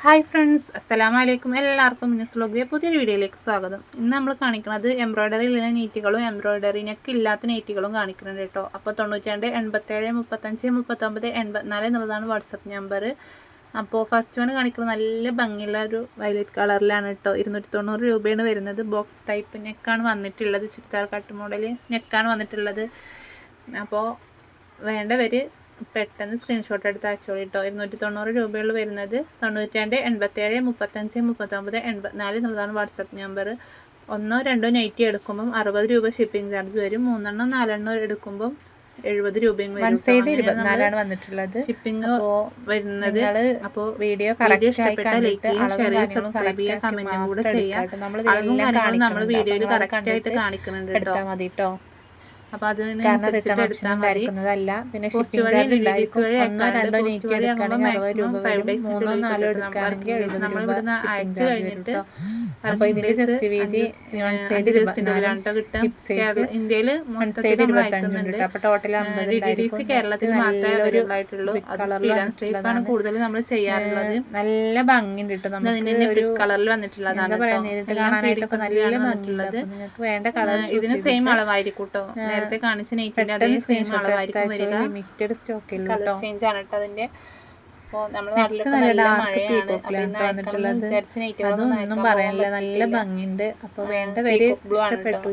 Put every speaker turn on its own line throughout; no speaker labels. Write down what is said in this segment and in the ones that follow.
Hi friends, അസ്സലാമു അലൈക്കും. എല്ലാവർക്കും മിന്നസ് വ്ലോഗിലെ പുതിയൊരു വീഡിയോയിലേക്ക് സ്വാഗതം. ഇന്ന് നമ്മൾ കാണിക്കുന്നത് എംബ്രോയ്ഡറിയിലുള്ള നെയ്റ്റുകളും എംബ്രോയ്ഡറി നെക്ക് ഇല്ലാത്ത നെയ്റ്റുകളും കാണിക്കുന്നുണ്ട് കേട്ടോ. അപ്പോൾ 92 87 35 39 84 എന്നുള്ളതാണ് വാട്സപ്പ് നമ്പർ. അപ്പോൾ ഫസ്റ്റ് വൺ കാണിക്കുന്നത് നല്ല ഭംഗിയുള്ള ഒരു വയലറ്റ് കളറിലാണ് കേട്ടോ. 290 രൂപയാണ് വരുന്നത്. ബോക്സ് ടൈപ്പ് നെക്കാണ് വന്നിട്ടുള്ളത്. ചുരിദാർ കട്ട് മോഡൽ നെക്കാണ് വന്നിട്ടുള്ളത്. അപ്പോൾ വേണ്ടവർ പെട്ടെന്ന് സ്ക്രീൻഷോട്ട് എടുത്ത് അയച്ചോളൂ കേട്ടോ. 290 രൂപയുള്ള വരുന്നത്. 92 87 35 39 84 എന്നുള്ളതാണ് വാട്സപ്പ് നമ്പർ. 1 2 നൈറ്റി എടുക്കുമ്പം 60 രൂപ ഷിപ്പിംഗ് ചാർജ് വരും. 3 4 എടുക്കുമ്പം 70 രൂപയും വരും.
വന്നിട്ടുള്ളത്
ഷിപ്പിംഗ് വരുന്നത്. അപ്പോൾ
വീഡിയോ
ഇഷ്ടപ്പെട്ട ലൈക്ക് ചെയ്യുക, ഷെയർ ചെയ്യുക, സബ്സ്ക്രൈബ് ചെയ്യുക, കമന്റും കൂടെ ചെയ്യാം. നമ്മൾ വീഡിയോയിൽ കറക്റ്റ് ആയിട്ട് കാണിക്കുന്നുണ്ട് കേട്ടോ. അപ്പോൾ അതിനനുസരിച്ചിട്ട് എടുത്താൽ മതി.
പിന്നെ
പോസ്റ്റ് വഴി ഡിലീസ് വഴി അയക്കാറുണ്ട്. പോസ്റ്റ് വഴി ആകുമ്പോൾ മാക്സിമം 5 ഡേയ്സ് നമ്മൾ ഇവിടുന്ന് അയച്ചു കഴിഞ്ഞിട്ട്
ഇതിന്റെ ജസ്റ്റ് വീതി
ഇന്ത്യയിൽ ഡിഡിഡിസി കേരളത്തിൽ മാത്രമേ അവൈലബിൾ ആയിട്ടുള്ളൂ. ആണ് കൂടുതൽ നമ്മൾ ചെയ്യാറുള്ളത്.
നല്ല ഭംഗിയുണ്ട്
കേട്ടോ. കളറിൽ വന്നിട്ടുള്ളതാണ്.
വേണ്ട കളർ
ഇതിന് സെയിം അളവായിരിക്കും കേട്ടോ. നേരത്തെ കാണിച്ച നെയ്റ്റിന്റെ അതേ സെയിം അളവായിരിക്കും വരിക.
ലിമിറ്റഡ് സ്റ്റോക്ക്
കളർ ചേഞ്ച് ആണ് കേട്ടോ അതിന്റെ. അപ്പോൾ നമ്മുടെ നാട്ടിലൊക്കെ നല്ല മഴയാണ്.
അതൊന്നും പറയാനില്ല, നല്ല ഭംഗിയുണ്ട്. അപ്പോൾ വേണ്ടവര് ഇഷ്ടപ്പെട്ടു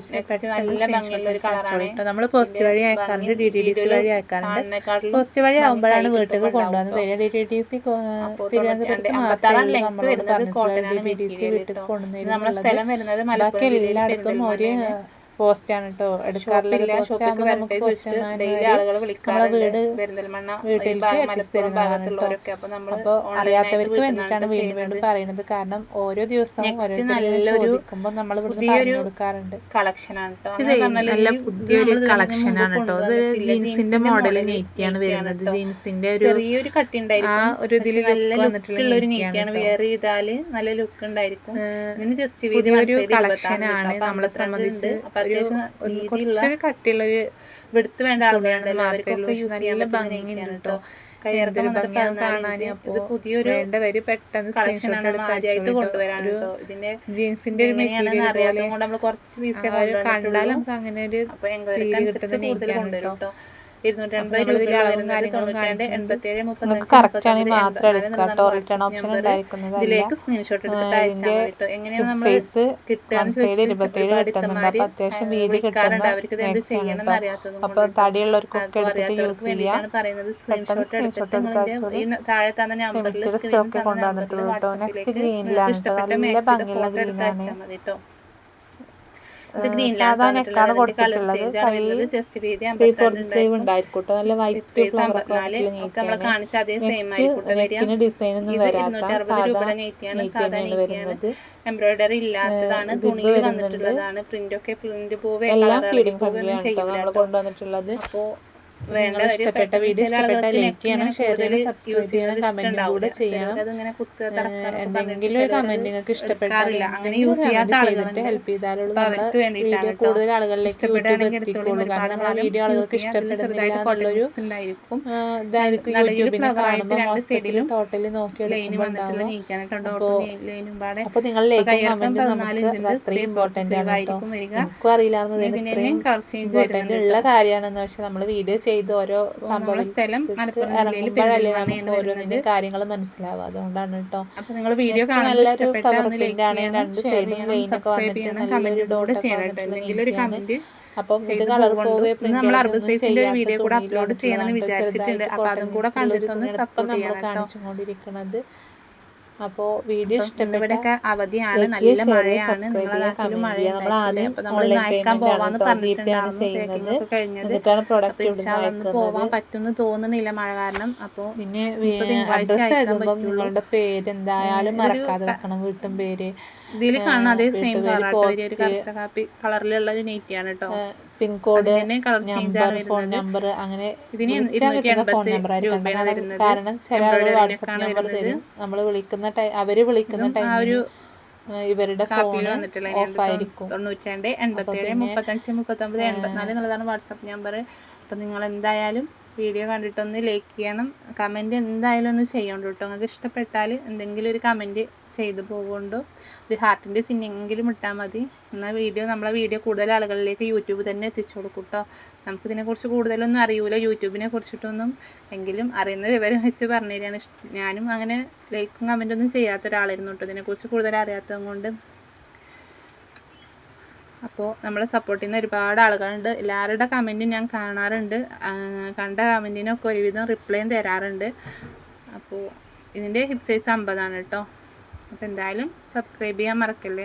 നല്ല ഭംഗിയുള്ള ഒരു കളറാണ്.
നമ്മൾ പോസ്റ്റ് വഴി അയക്കാറുണ്ട്, DTDC വഴി അയക്കാറുണ്ട്. പോസ്റ്റ് വഴി ആകുമ്പോഴാണ് വീട്ടിൽ കൊണ്ടുവന്ന് തരിക. DTDC തിരുവനന്തപുരത്ത് വീട്ടിൽ കൊണ്ടുവന്ന്
നമ്മുടെ സ്ഥലം വരുന്നത്
ബാക്കി എല്ലായിടത്തും ഒരു പോസ്റ്റാണ് കേട്ടോ എടുക്കാറില്ല. അപ്പോൾ അറിയാത്തവർക്ക് വേണ്ടിയിട്ടാണ് വീണ്ടും വീണ്ടും പറയുന്നത്. കാരണം ഓരോ ദിവസവും നമ്മൾ കൊടുക്കാറുണ്ട്.
നല്ല പുതിയൊരു കളക്ഷനാണ് കേട്ടോ. ഇത് ജീൻസിന്റെ മോഡൽ നെയ്റ്റിയാണ് വരുന്നത്. ജീൻസിന്റെ ചെറിയൊരു കട്ടി ഉണ്ടായിരിക്കും.
ഒരു ഇതിൽ
വന്നിട്ടുള്ള ഒരു നെയ്റ്റിയാണ്. വെയർ ചെയ്താല് നല്ല ലുക്ക് ഉണ്ടായിരിക്കും. ഇതിന് ജസ്റ്റ്
ഒരു കളക്ഷനാണ് നമ്മളെ സംബന്ധിച്ച്. കുറച്ചൊരു കട്ടിയുള്ളൊരു
വെടുത്ത് വേണ്ട ആളുകളുണ്ട്.
നല്ല ഭംഗിയുണ്ട് കേട്ടോ.
പുതിയൊരു
പെട്ടെന്ന്
ആദ്യമായിട്ട് കൊണ്ടുവരാണ്. ഇതിന്റെ
ജീൻസിന്റെ ഒരു മെറ്റീരിയൽ
അറിയാതെ കൊണ്ട് നമ്മൾ കുറച്ച് പീസ്
കണ്ടാൽ നമുക്ക് അങ്ങനെ ഒരു
കൂടുതൽ കൊണ്ടുവരും കേട്ടോ. 280 ഇതിലേക്ക് സ്ക്രീൻഷോട്ട് എടുത്തിട്ട് അയച്ചാൽ മതി. എങ്ങനെയാണ് നമ്മൾ
അത്യാവശ്യം വീതി കിട്ടാറുണ്ട്.
അവർക്ക് എന്ത് ചെയ്യണം അറിയാത്തതും പറയുന്നത് സ്ക്രീൻഷോട്ട് എടുത്തിട്ട് താഴെ തന്നെ നമ്പറിൽ
സ്റ്റോക്ക് കൊണ്ടുവന്നിട്ടുള്ളൂ കേട്ടോ. നെക്സ്റ്റ് ഗ്രീനിലാണ് നല്ല ഭംഗിയുള്ള ഗ്രീനാണ്. സാധാരണക്കാണ് കൊടുത്തിട്ടുള്ളത്. സ്ലീവ് ഉണ്ടായിരിക്കും നല്ല വൈറ്റ് ഡിസൈൻ ഒന്നും വരുന്നത്.
എംബ്രോയിഡറി ഇല്ലാത്തതാണ്. തുണിയിൽ വന്നിട്ടുള്ളതാണ്. പ്രിന്റ് ഒക്കെ പ്രിന്റ് പൂവ്
എല്ലാം കൊണ്ടുവന്നിട്ടുള്ളത്.
അപ്പോൾ
ഇഷ്ടപ്പെട്ട വീഡിയോ ഇഷ്ടപ്പെട്ട ലൈക്ക് ചെയ്യണം, ഷെയർ ചെയ്യണം, സബ്സ്ക്രൈബ് ചെയ്യണം, കമന്റ് കൂടെ ചെയ്യണം. എന്തെങ്കിലും ഒരു കമന്റ് നിങ്ങൾക്ക് ഇഷ്ടപ്പെട്ടില്ല അങ്ങനെ യൂസ് ചെയ്യാത്ത ആളുകളുണ്ട് ഹെൽപ്പ് ചെയ്താലുള്ള
അവർക്ക് വേണ്ടിയിട്ടാണ്
കൂടുതൽ ആളുകളിലേക്ക് എത്തിക്കോളൂ. കാരണം ആ വീഡിയോ ആളുകൾക്ക് ഇഷ്ടപ്പെടുന്നില്ല എന്നുള്ളൊരു ഇതായിരിക്കും യൂട്യൂബിനെ കാണുമ്പോൾ ടോട്ടലി നോക്കിയെടുക്കുമ്പോൾ. അപ്പൊ നിങ്ങൾ ലൈക്ക് കമന്റ് നമുക്ക് അത്രയും ഇമ്പോർട്ടന്റ് ആണ് കേട്ടോ. എനിക്കും അറിയില്ലായിരുന്നു ഇമ്പോർട്ടന്റ് ഉള്ള കാര്യമാണെന്ന്. പക്ഷെ നമ്മൾ വീഡിയോ ചെയ്ത് ഓരോ സംഭവ സ്ഥലം ഇറങ്ങുമ്പോഴല്ലേ നമുക്ക് ഓരോന്നിന്റെ കാര്യങ്ങൾ മനസ്സിലാവുക. അതുകൊണ്ടാണ് കേട്ടോ. നല്ലൊരു ഫ്ലവർ പ്രിന്റ് ആണ്. രണ്ട് സൈഡിലും ലൈനൊക്കെ വന്നിട്ട്. അപ്പം ഇത് കളർ പോവേ
വീഡിയോ കൂടെ അപ്ലോഡ് ചെയ്യണമെന്ന് വിചാരിച്ചിട്ടുണ്ട്. അപ്പൊ അതും കൂടെ
നമ്മൾ കാണിച്ചുകൊണ്ടിരിക്കുന്നത്. അപ്പോൾ വീഡിയോ
ഇഷ്ടപ്പെട്ട അവധിയാണ്, നല്ല മഴയാണ്. പോവാൻ പറ്റുമെന്ന് തോന്നുന്നില്ല മഴ കാരണം. അപ്പോൾ
പിന്നെ നിങ്ങളുടെ പേര് എന്തായാലും മറക്കാതെ വെക്കണം. വീട്ടും പേര്
ഇതിൽ കാണുന്ന അതേ സെയിം കളറിലുള്ള ഒരു നെയ്റ്റിയാണ് കേട്ടോ.
പിൻകോഡ്, ഫോൺ നമ്പർ, അങ്ങനെ ഫോൺ നമ്പർ ആയിരിക്കും. കാരണം ചില ആളുകൾ വാട്സപ്പ് നമ്പർ തരും. നമ്മൾ വിളിക്കുന്ന അവര് വിളിക്കുന്ന ടൈമിൽ ഇവരുടെ ഫോൺ ഓഫ് ആയിരിക്കും.
92 87 35 39 84 എന്നുള്ളതാണ് വാട്സപ്പ് നമ്പർ. അപ്പം നിങ്ങൾ എന്തായാലും വീഡിയോ കണ്ടിട്ടൊന്ന് ലൈക്ക് ചെയ്യണം. കമൻറ്റ് എന്തായാലും ഒന്ന് ചെയ്യണം കേട്ടോ. നിങ്ങൾക്ക് ഇഷ്ടപ്പെട്ടാൽ എന്തെങ്കിലും ഒരു കമൻറ്റ് ചെയ്ത് പോകുകൊണ്ടോ ഒരു ഹാർട്ടിൻ്റെ ചിഹ്നെങ്കിലും ഇട്ടാൽ മതി. എന്നാൽ നമ്മളെ വീഡിയോ കൂടുതൽ ആളുകളിലേക്ക് യൂട്യൂബ് തന്നെ എത്തിച്ചു കൊടുക്കും കേട്ടോ. നമുക്കിതിനെക്കുറിച്ച് കൂടുതലൊന്നും അറിയൂല, യൂട്യൂബിനെ കുറിച്ചിട്ടൊന്നും. എങ്കിലും അറിയുന്ന വിവരം വെച്ച് പറഞ്ഞു തരികയാണ്. ഞാനും അങ്ങനെ ലൈക്കും കമൻറ്റൊന്നും ചെയ്യാത്ത ഒരാളായിരുന്നു കേട്ടോ, ഇതിനെക്കുറിച്ച് കൂടുതൽ അറിയാത്തത് കൊണ്ട്. അപ്പോൾ നമ്മളെ സപ്പോർട്ട് ചെയ്യുന്ന ഒരുപാട് ആളുകളുണ്ട്. എല്ലാവരുടെ കമൻറ്റും ഞാൻ കാണാറുണ്ട്. കണ്ട കമൻറ്റിനൊക്കെ ഒരുവിധം റിപ്ലൈയും തരാറുണ്ട്. അപ്പോൾ ഇതിൻ്റെ ഹിപ്പ് സൈസ് 50 ആണ് കേട്ടോ. അപ്പോൾ എന്തായാലും സബ്സ്ക്രൈബ് ചെയ്യാൻ മറക്കല്ലേ.